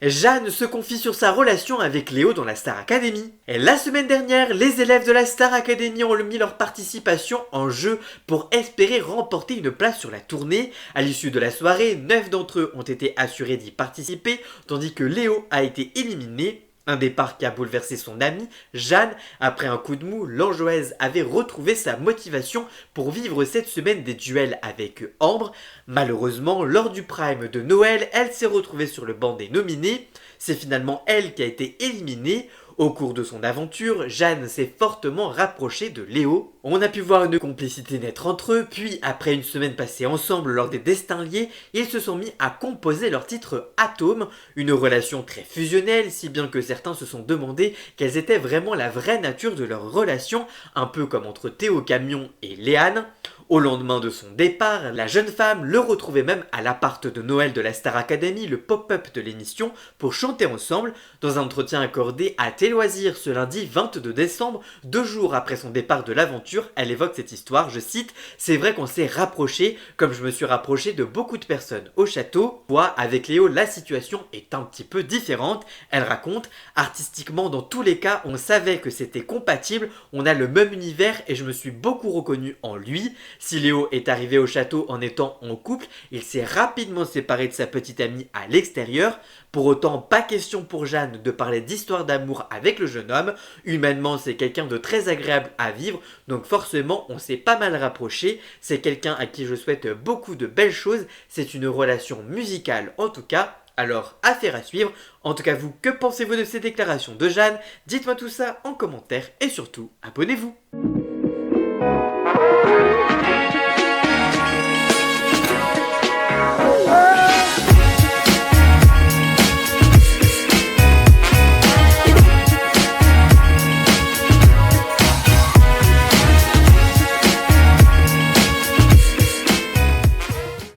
Jeanne se confie sur sa relation avec Léo dans la Star Academy. Et la semaine dernière, les élèves de la Star Academy ont mis leur participation en jeu pour espérer remporter une place sur la tournée. À l'issue de la soirée, 9 d'entre eux ont été assurés d'y participer, tandis que Léo a été éliminé. Un départ qui a bouleversé son amie, Jeanne. Après un coup de mou, l'Anjoise avait retrouvé sa motivation pour vivre cette semaine des duels avec Ambre. Malheureusement, lors du prime de Noël, elle s'est retrouvée sur le banc des nominés. C'est finalement elle qui a été éliminée. Au cours de son aventure, Jeanne s'est fortement rapprochée de Léo. On a pu voir une complicité naître entre eux, puis après une semaine passée ensemble lors des Destins liés, ils se sont mis à composer leur titre Atome, une relation très fusionnelle, si bien que certains se sont demandé quelle était vraiment la vraie nature de leur relation, un peu comme entre Théo Camion et Léane. Au lendemain de son départ, la jeune femme le retrouvait même à l'appart de Noël de la Star Academy, le pop-up de l'émission, pour chanter ensemble. Dans un entretien accordé à Tes Loisirs ce lundi 22 décembre, 2 jours après son départ de l'aventure, elle évoque cette histoire, je cite « C'est vrai qu'on s'est rapprochés, comme je me suis rapproché de beaucoup de personnes au château. Moi, avec Léo, la situation est un petit peu différente. » Elle raconte « Artistiquement, dans tous les cas, on savait que c'était compatible, on a le même univers et je me suis beaucoup reconnu en lui. » Si Léo est arrivé au château en étant en couple, il s'est rapidement séparé de sa petite amie à l'extérieur. Pour autant, pas question pour Jeanne de parler d'histoire d'amour avec le jeune homme. Humainement, c'est quelqu'un de très agréable à vivre, donc forcément, on s'est pas mal rapproché. C'est quelqu'un à qui je souhaite beaucoup de belles choses. C'est une relation musicale en tout cas. Alors, affaire à suivre. En tout cas, vous, que pensez-vous de ces déclarations de Jeanne? Dites-moi tout ça en commentaire et surtout, abonnez-vous.